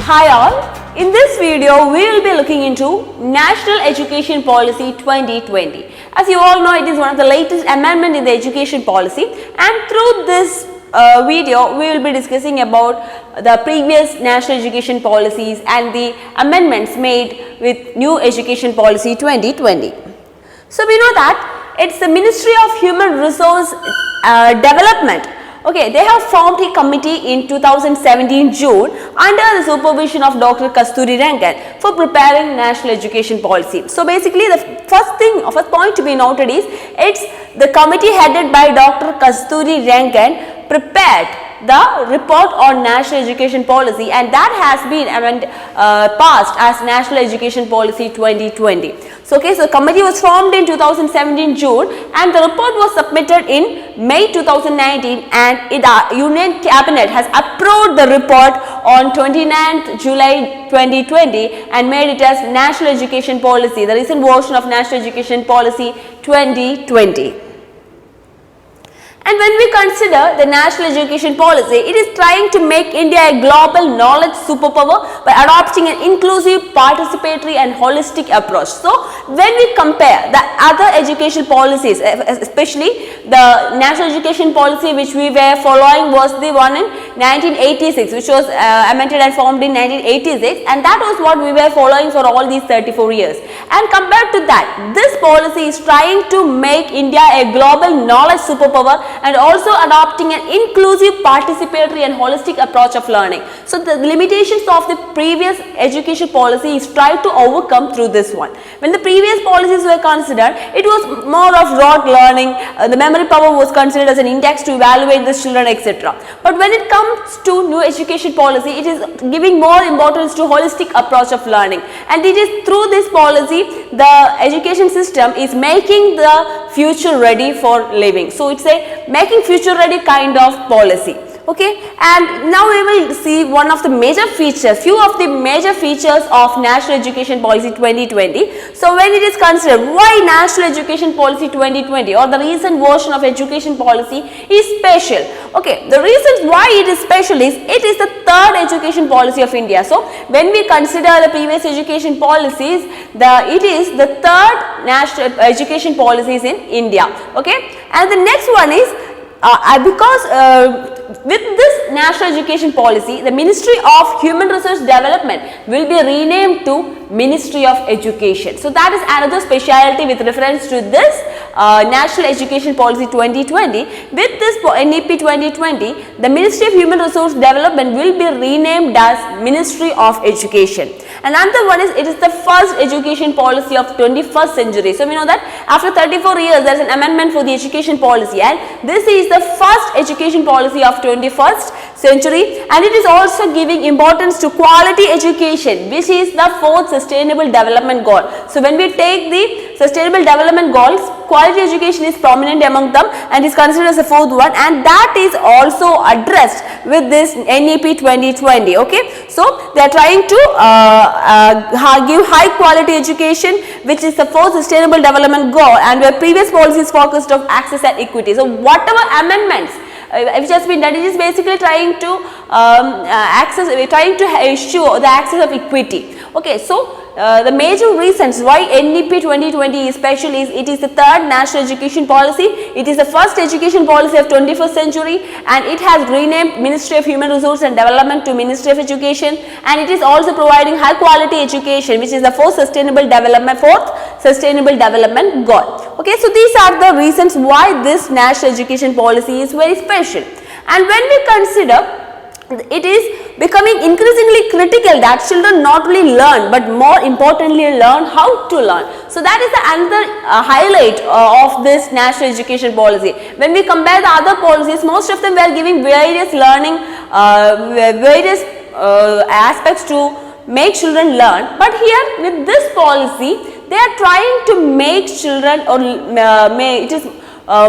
Hi all, in this video we will be looking into National Education Policy 2020. As you all know, it is one of the latest amendments in the education policy, and through this video we will be discussing about the previous national education policies and the amendments made with new education policy 2020. So we know that it's the Ministry of Human Resource Development. Okay, they have formed a committee in 2017 June under the supervision of Dr. Kasturi Rangan for preparing national education policy. So basically the first point to be noted is it's the committee headed by Dr. Kasturi Rangan prepared the report on national education policy, and that has been passed as National Education Policy 2020. So the committee was formed in 2017 June and the report was submitted in May 2019, and Union Cabinet has approved the report on 29th July 2020 and made it as National Education Policy, the recent version of National Education Policy 2020. And when we consider the national education policy, it is trying to make India a global knowledge superpower by adopting an inclusive, participatory and holistic approach. So, when we compare the other education policies, especially the national education policy which we were following was the one in 1986, which was amended and formed in 1986, and that was what we were following for all these 34 years. And compared to that, this policy is trying to make India a global knowledge superpower and also adopting an inclusive, participatory and holistic approach of learning. So the limitations of the previous education policy is tried to overcome through this one. When the previous policies were considered, it was more of rote learning, the memory power was considered as an index to evaluate the children, etc. But when it comes to new education policy, it is giving more importance to holistic approach of learning, and it is through this policy the education system is making the future ready for living. So it's a making future ready kind of policy. Okay, and now we will see one of the major features, few of the major features of National Education Policy 2020. So when it is considered why National Education Policy 2020 or the recent version of education policy is special. Okay, the reasons why it is special is it is the third education policy of India. So when we consider the previous education policies, it is the third national education policies in India. Okay, and the next one is with this national education policy, the Ministry of Human Resource Development will be renamed to Ministry of Education. So that is another speciality with reference to this National Education Policy 2020. With this NEP 2020, the Ministry of Human Resource Development will be renamed as Ministry of Education. Another one is it is the first education policy of 21st century. So we know that after 34 years there is an amendment for the education policy, and this is the first education policy of 21st century, and it is also giving importance to quality education, which is the fourth sustainable development goal. So when we take the sustainable development goals, quality education is prominent among them and is considered as the fourth one, and that is also addressed with this NEP 2020. Okay, so they are trying to give high quality education, which is the fourth sustainable development goal, and where previous policies focused on access and equity. So whatever amendments which has been done, it is basically trying to ensure the access of equity. Okay, so the major reasons why NEP 2020 is special is it is the third national education policy, it is the first education policy of 21st century, and it has renamed Ministry of Human Resource and Development to Ministry of Education, and it is also providing high quality education, which is the fourth sustainable development goal. Okay, so these are the reasons why this national education policy is very special. And when we consider, it is becoming increasingly critical that children not only learn but more importantly learn how to learn. So that is the another highlight of this national education policy. When we compare the other policies, most of them were giving various learning, various aspects to make children learn, but here with this policy they are trying to make children, or it is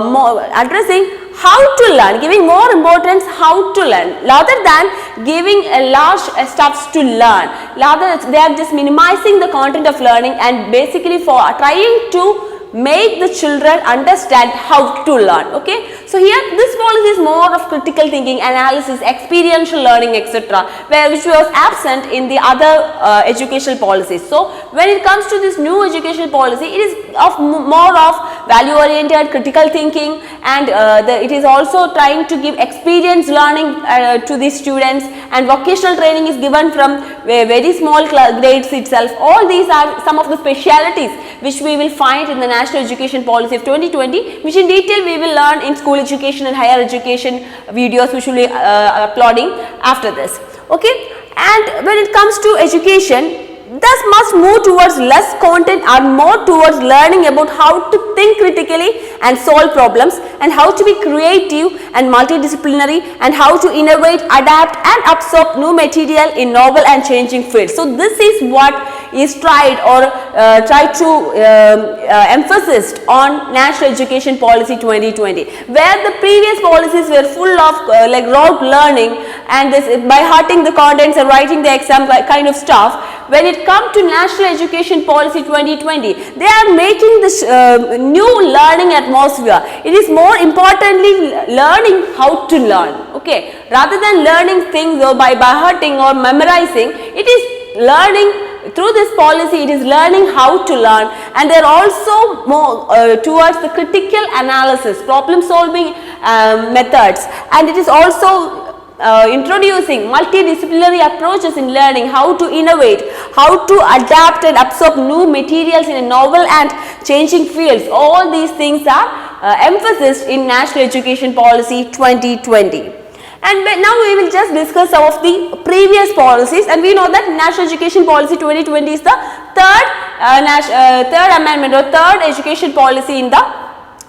more addressing how to learn, giving more importance how to learn rather than giving a large stuffs to learn. Rather they are just minimizing the content of learning and basically for trying to make the children understand how to learn. Okay, so here this policy is more of critical thinking, analysis, experiential learning, etc., which was absent in the other educational policies. So when it comes to this new educational policy, it is of more of value oriented, critical thinking, and it is also trying to give experience learning to the students, and vocational training is given from very small grades itself. All these are some of the specialities which we will find in the National Education Policy of 2020, which in detail we will learn in school education and higher education videos which will be uploading after this. Okay, and when it comes to education, thus must move towards less content and more towards learning about how to think critically and solve problems, and how to be creative and multidisciplinary, and how to innovate, adapt and absorb new material in novel and changing fields. So this is what is tried to emphasize on National Education Policy 2020, where the previous policies were full of like rote learning and this by hearting the contents and writing the exam kind of stuff. When it comes to National Education Policy 2020, they are making this new learning atmosphere. It is more importantly learning how to learn. Okay, rather than learning things by hearting or memorizing, it is learning. Through this policy, it is learning how to learn, and they are also more towards the critical analysis, problem solving methods, and it is also introducing multidisciplinary approaches in learning, how to innovate, how to adapt and absorb new materials in a novel and changing fields. All these things are emphasized in National Education Policy 2020. And now we will just discuss some of the previous policies, and we know that National Education Policy 2020 is the third amendment or third education policy in the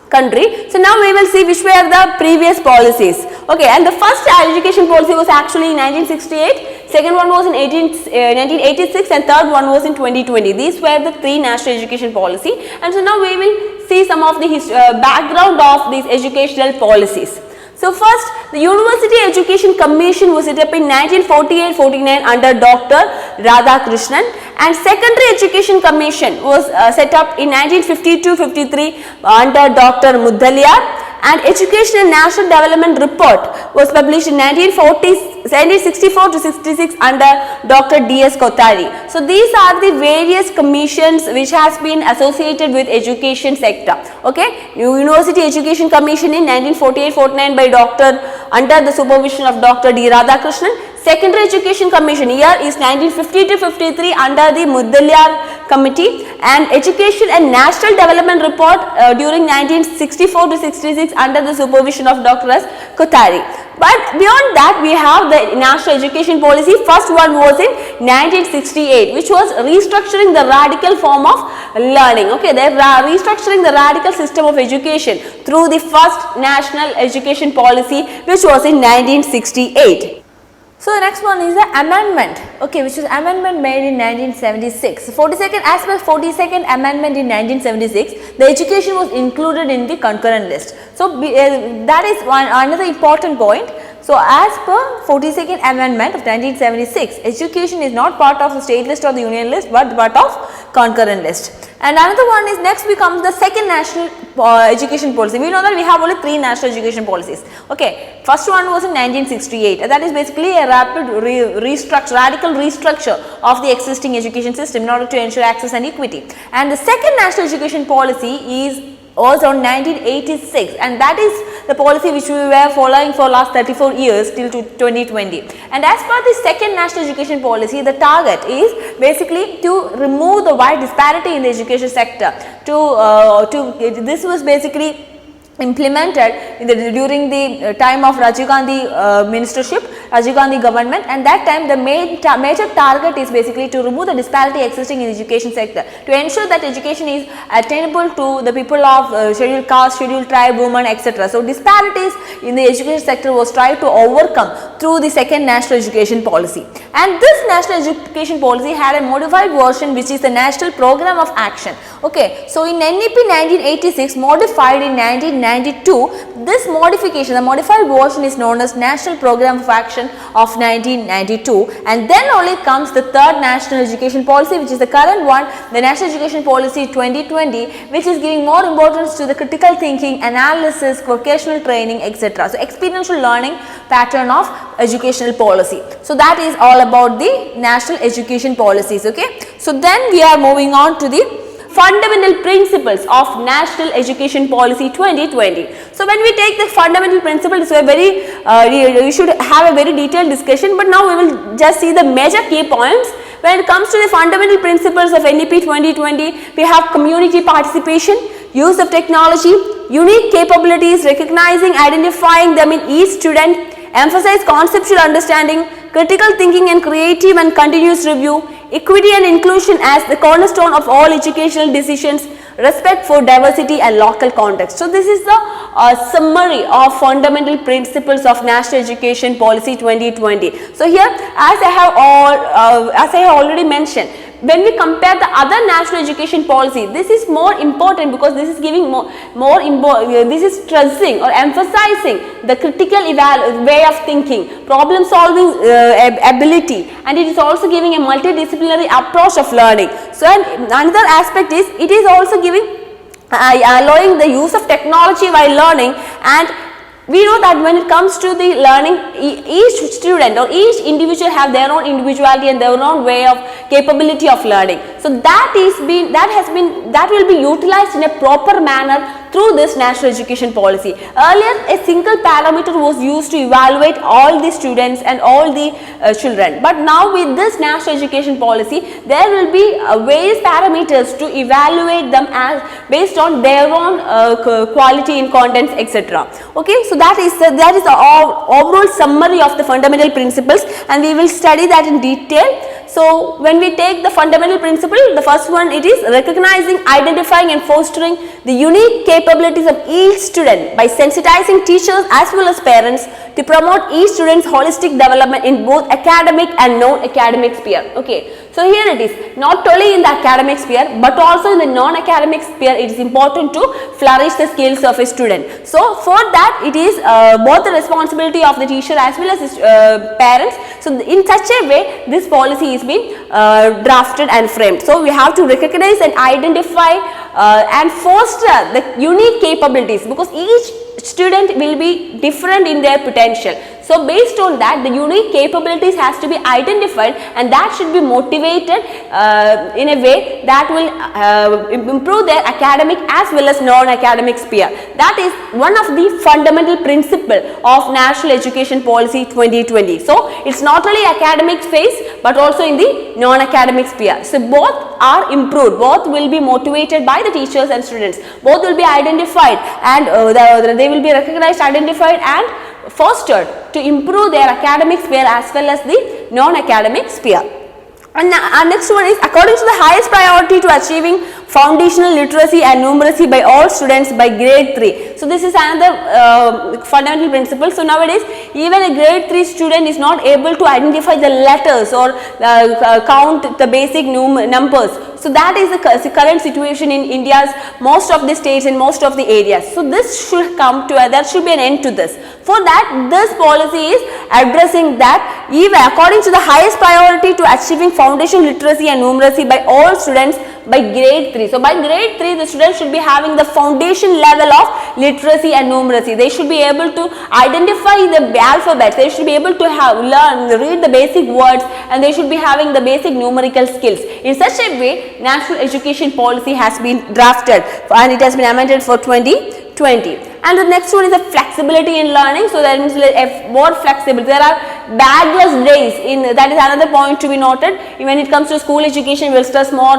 country. So now we will see which were the previous policies. Okay, and the first education policy was actually in 1968, second one was in 1986, and third one was in 2020. These were the three national education policy, and so now we will see some of the background of these educational policies. So first, the University Education Commission was set up in 1948-49 under Dr. Radhakrishnan, and Secondary Education Commission was set up in 1952-53 under Dr. Mudaliar, and Education and National Development Report was published in 1964-66 under Dr. D.S. Kothari. So these are the various commissions which has been associated with education sector. Okay, University Education Commission in 1948-49 by under the supervision of Dr. D. Radhakrishnan. Secondary Education Commission year is 1950-53 under the Mudaliar Committee, and Education and National Development Report during 1964-66 under the supervision of Dr. S. Kothari. But beyond that, we have the National Education Policy. First one was in 1968, which was restructuring the radical form of learning. Okay, they are restructuring the radical system of education through the first National Education Policy, which was in 1968. So the next one is the amendment, okay, which is amendment made in 1976. 42nd, as per 42nd amendment in 1976, the education was included in the concurrent list. So that is another important point. So as per 42nd amendment of 1976, education is not part of the state list or the union list, but part of concurrent list. And another one is, next becomes the second national education policy. We know that we have only three national education policies. Okay, first one was in 1968. That is basically a rapid radical restructure of the existing education system in order to ensure access and equity. And the second national education policy is also in 1986, and that is the policy which we were following for last 34 years till to 2020. And as per the second national education policy, the target is basically to remove the wide disparity in the education sector. This was basically implemented during the time of Rajiv Gandhi ministership, Rajiv Gandhi government, and that time the major target is basically to remove the disparity existing in the education sector, to ensure that education is attainable to the people of scheduled caste, scheduled tribe, women, etc. So disparities in the education sector was tried to overcome through the second national education policy. And this national education policy had a modified version, which is the National Program of Action. Okay, so in NEP 1986 modified in 1992, this modification, the modified version, is known as National Program of Action of 1992, and then only comes the third National Education Policy, which is the current one, the National Education Policy 2020, which is giving more importance to the critical thinking, analysis, vocational training, etc. So experiential learning pattern of educational policy. So that is all about the national education policies. Okay. So then we are moving on to the fundamental principles of National Education Policy 2020. So when we take the fundamental principles, it's a very we should have a very detailed discussion, but now we will just see the major key points. When it comes to the fundamental principles of NEP 2020, we have community participation, use of technology, unique capabilities, recognizing, identifying them in each student, emphasize conceptual understanding, critical thinking and creative and continuous review, equity and inclusion as the cornerstone of all educational decisions, respect for diversity and local context. So this is the summary of fundamental principles of National Education Policy 2020. So here, as I have already mentioned, when we compare the other national education policy, this is more important because this is giving this is stressing or emphasizing the critical way of thinking, problem solving ability, and it is also giving a multidisciplinary approach of learning. So another aspect is it is also giving allowing the use of technology while learning, and we know that when it comes to the learning, each student or each individual have their own individuality and their own way of capability of learning. So that will be utilized in a proper manner through this national education policy. Earlier, a single parameter was used to evaluate all the students and all the children, but now with this national education policy, there will be various parameters to evaluate them as based on their own quality in contents, etc. Okay, so that is the overall summary of the fundamental principles, and we will study that in detail. So when we take the fundamental principle, the first one, it is recognizing, identifying and fostering the unique capabilities of each student by sensitizing teachers as well as parents to promote each student's holistic development in both academic and non-academic sphere. Okay, so here it is, not only in the academic sphere but also in the non-academic sphere, it is important to flourish the skills of a student. So for that, it is both the responsibility of the teacher as well as parents. So in such a way, this policy is being drafted and framed. So we have to recognize and identify and foster the unique capabilities, because each student will be different in their potential. So based on that, the unique capabilities has to be identified, and that should be motivated in a way that will improve their academic as well as non-academic sphere. That is one of the fundamental principle of National Education Policy 2020. So it's not only academic phase but also in the non-academic sphere. So both are improved, both will be motivated by the teachers and students, both will be identified, and they will be recognized, identified and fostered to improve their academic sphere as well as the non-academic sphere. And our next one is, according to the highest priority to achieving foundational literacy and numeracy by all students by grade 3. So this is another fundamental principle. So nowadays, even a grade 3 student is not able to identify the letters or count the basic numbers. So that is the current situation in India's most of the states and most of the areas. So this should come to there should be an end to this. For that, this policy is addressing that, even according to the highest priority to achieving foundation literacy and numeracy by all students by grade 3. So by grade 3, the students should be having the foundation level of literacy and numeracy. They should be able to identify the alphabets. They should be able to read the basic words, and they should be having the basic numerical skills. In such a way, National Education Policy has been drafted and it has been amended for 2020. And the next one is the flexibility in learning. So that means more flexible. There are bagless days. That is another point to be noted. When it comes to school education, we will stress more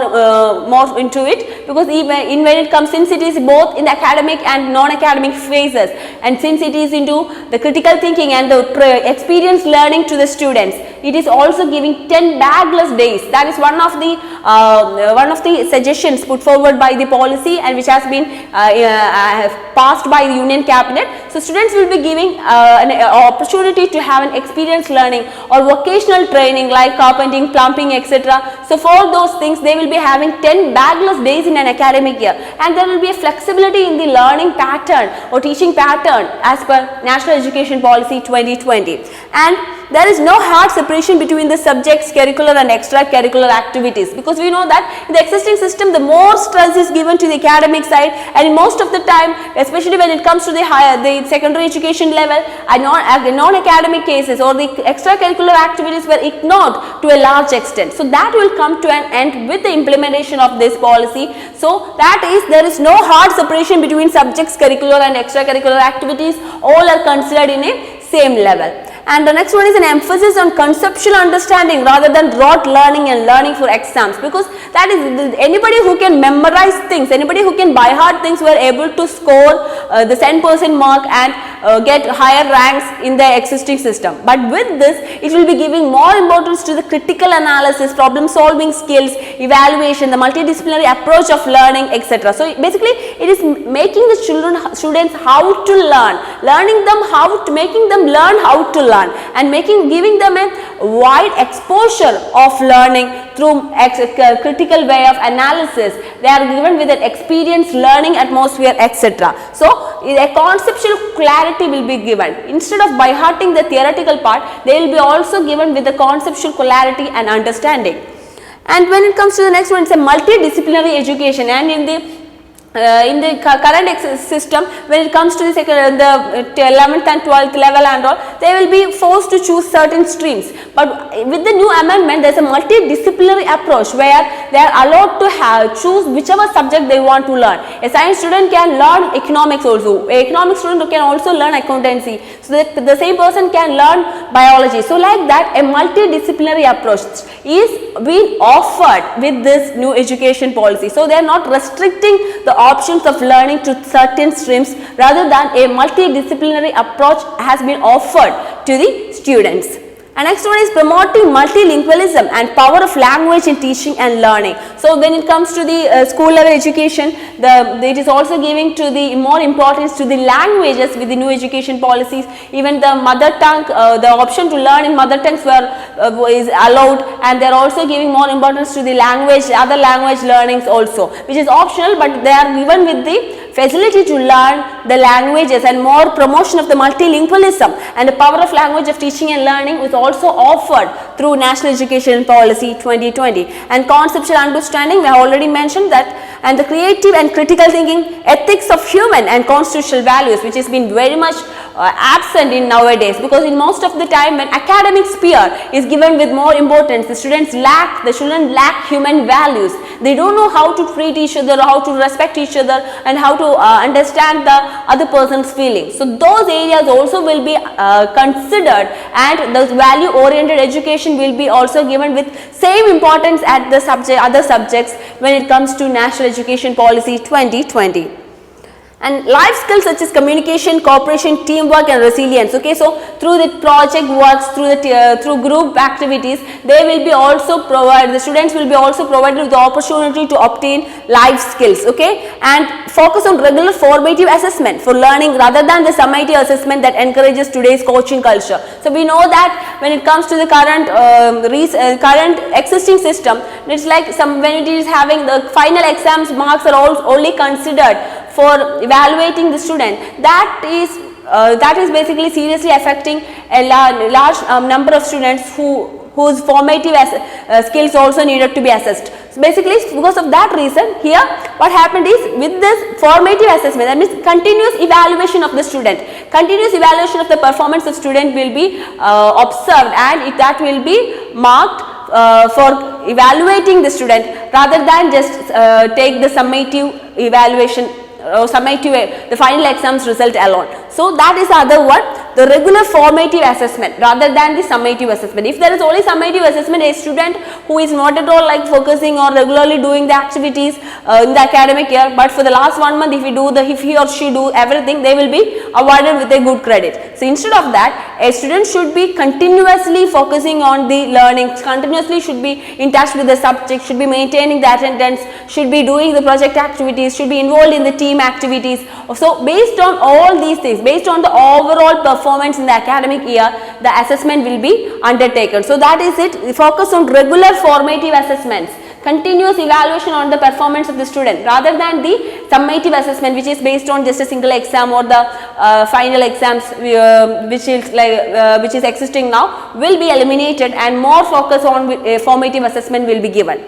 into it, because when it comes, since it is both in the academic and non-academic phases, and since it is into the critical thinking and the experience learning to the students, it is also giving 10 bagless days. That is one of the suggestions put forward by the policy and which has been passed by the Union Cabinet. So students will be giving an opportunity to have an experience learning or vocational training like carpenting, plumbing, etc. So for those things they will be having 10 bagless days in an academic year, and there will be a flexibility in the learning pattern or teaching pattern as per National Education Policy 2020. And there is no hard separation between the subjects, curricular and extracurricular activities, because we know that in the existing system the more stress is given to the academic side, and most of the time, especially when it comes to the secondary education level, non-academic cases or the extracurricular activities were ignored to a large extent. So that will come to an end with the implementation of this policy. So that is, there is no hard separation between subjects, curricular and extracurricular activities. All are considered in a same level. And the next one is an emphasis on conceptual understanding rather than rote learning and learning for exams, because that is anybody who can memorize things, anybody who can by heart things were able to score the 10% mark and get higher ranks in the existing system. But with this, it will be giving more importance to the critical analysis, problem solving skills, evaluation, the multidisciplinary approach of learning, etc. So basically it is making the students how to learn, making them learn how to learn, and giving them a wide exposure of learning through critical way of analysis. They are given with an experienced learning atmosphere, etc. So a conceptual clarity will be given. Instead of by hearting the theoretical part, they will be also given with the conceptual clarity and understanding. And when it comes to the next one, it's a multidisciplinary education, and in the current system, when it comes to the 11th and 12th level and all, they will be forced to choose certain streams. But with the new amendment, there is a multidisciplinary approach where they are allowed to choose whichever subject they want to learn. A science student can learn economics also. An economic student can also learn accountancy. So the same person can learn biology. So like that, a multidisciplinary approach is being offered with this new education policy. So they are not restricting the options of learning to certain streams, rather than a multidisciplinary approach has been offered to the students. And next one is promoting multilingualism and power of language in teaching and learning. So when it comes to the school level education, it is also giving to the more importance to the languages with the new education policies. Even the mother tongue, the option to learn in mother tongues is allowed, and they are also giving more importance to the language, other language learnings also, which is optional, but they are given with the facility to learn the languages, and more promotion of the multilingualism and the power of language of teaching and learning is also offered through National Education Policy 2020. And conceptual understanding, we have already mentioned that, and the creative and critical thinking, ethics of human and constitutional values, which has been very much absent in nowadays, because in most of the time when academic sphere is given with more importance, the students lack human values. They don't know how to treat each other, how to respect each other, and how to understand the other person's feelings. So those areas also will be considered, and the value oriented education will be also given with same importance at the other subjects when it comes to National Education Policy 2020. And life skills such as communication, cooperation, teamwork and resilience. Okay, so through the project works, through group activities, they will be also provided, the students will be also provided with the opportunity to obtain life skills. Okay, and focus on regular formative assessment for learning rather than the summative assessment that encourages today's coaching culture. So we know that when it comes to the current existing system, it's like when it is having the final exams, marks are only considered for evaluating the student. That is basically seriously affecting a large number of students whose formative skills also needed to be assessed. So basically, because of that reason, here what happened is, with this formative assessment, that means continuous evaluation of the student, continuous evaluation of the performance of student will be observed, and that will be marked for evaluating the student, rather than just take the summative evaluation, the final exams result alone. So that is the other one. the regular formative assessment rather than the summative assessment. If there is only summative assessment, a student who is not at all like focusing or regularly doing the activities in the academic year, but for the last 1 month if he or she do everything, they will be awarded with a good credit. So instead of that, a student should be continuously focusing on the learning, continuously should be in touch with the subject, should be maintaining the attendance, should be doing the project activities, should be involved in the team activities. So based on all these things, based on the overall performance in the academic year, the assessment will be undertaken. So that is it. We focus on regular formative assessments, continuous evaluation on the performance of the student rather than the summative assessment, which is based on just a single exam or the final exams which is existing now, will be eliminated and more focus on formative assessment will be given.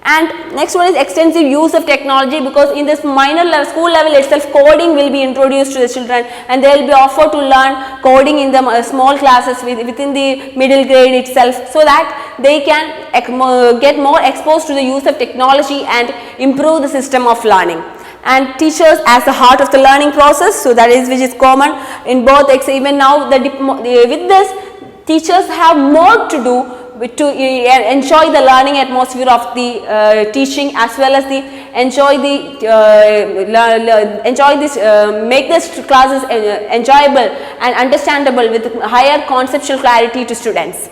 And next one is extensive use of technology, because in this minor level, school level itself, coding will be introduced to the children and they will be offered to learn coding in the small classes within the middle grade itself, so that they can get more exposed to the use of technology and improve the system of learning. And teachers as the heart of the learning process, so that is which is common in both. Even now with this, teachers have more to do to enjoy the learning atmosphere of the teaching, as well as the make this classes enjoyable and understandable with higher conceptual clarity to students.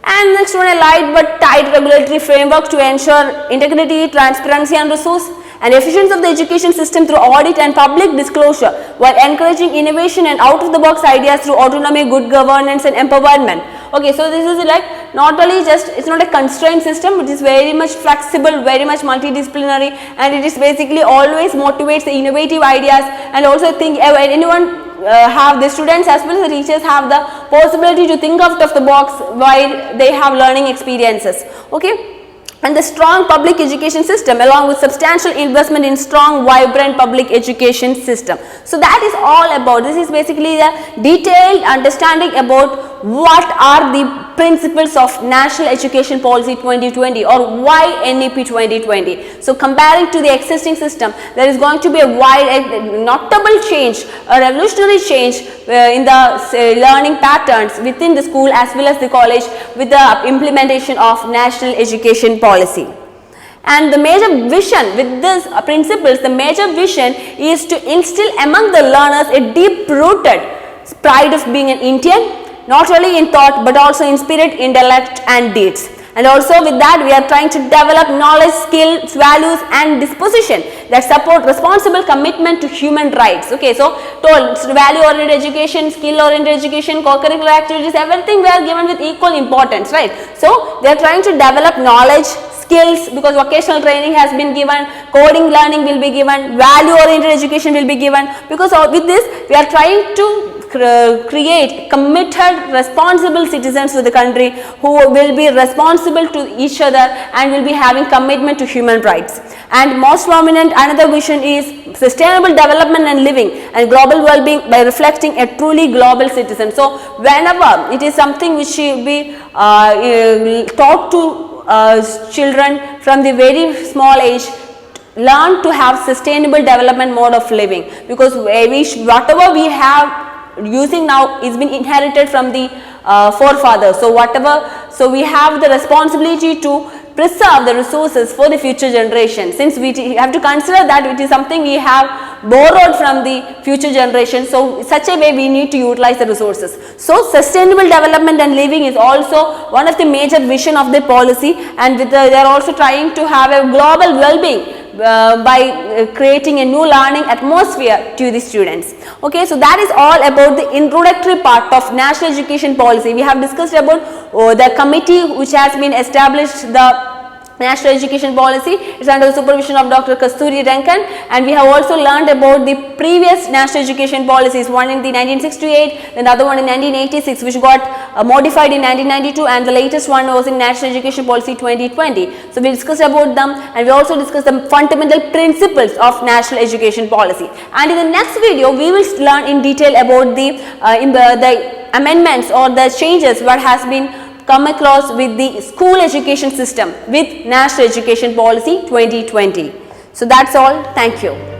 And next one, a light but tight regulatory framework to ensure integrity, transparency and resource and efficiency of the education system through audit and public disclosure, while encouraging innovation and out of the box ideas through autonomy, good governance and empowerment. Okay, so this is like not only just, it's not a constrained system, it is very much flexible, very much multidisciplinary, and it is basically always motivates the innovative ideas, and also think anyone have the students as well as the teachers have the possibility to think out of the box while they have learning experiences. Okay. And the strong public education system along with substantial investment in strong vibrant public education system. So that is all about, this is basically the detailed understanding about what are the principles of National Education Policy 2020 or why NEP 2020. So comparing to the existing system, there is going to be a notable change, a revolutionary change in the learning patterns within the school as well as the college with the implementation of National Education Policy. And the major vision with these principles, the major vision is to instill among the learners a deep-rooted pride of being an Indian, not only in thought but also in spirit, intellect and deeds. And also with that, we are trying to develop knowledge, skills, values and disposition that support responsible commitment to human rights. Okay, so value-oriented education, skill-oriented education, co-curricular activities, everything we are given with equal importance, right? So they are trying to develop knowledge, skills, because vocational training has been given, coding learning will be given, value-oriented education will be given, because with this we are trying to create committed, responsible citizens for the country who will be responsible to each other and will be having commitment to human rights. And most prominent another vision is sustainable development and living and global well-being by reflecting a truly global citizen. So whenever it is something which should be taught to children from the very small age, learn to have sustainable development mode of living, because whatever we have using now is been inherited from the forefathers. So we have the responsibility to preserve the resources for the future generation, since we have to consider that it is something we have borrowed from the future generation. So such a way we need to utilize the resources. So sustainable development and living is also one of the major vision of the policy, and they are also trying to have a global well-being by creating a new learning atmosphere to the students. Okay, so that is all about the introductory part of National Education Policy. We have discussed about the committee which has been established, the National Education Policy. It's under the supervision of Dr. Kasturi Rangan, and we have also learned about the previous National Education Policies, one in the 1968, then the other one in 1986, which got modified in 1992, and the latest one was in National Education Policy 2020. So we discussed about them, and we also discussed the fundamental principles of National Education Policy. And in the next video, we will learn in detail about the amendments or the changes what has been come across with the school education system with National Education Policy 2020. So that's all. Thank you.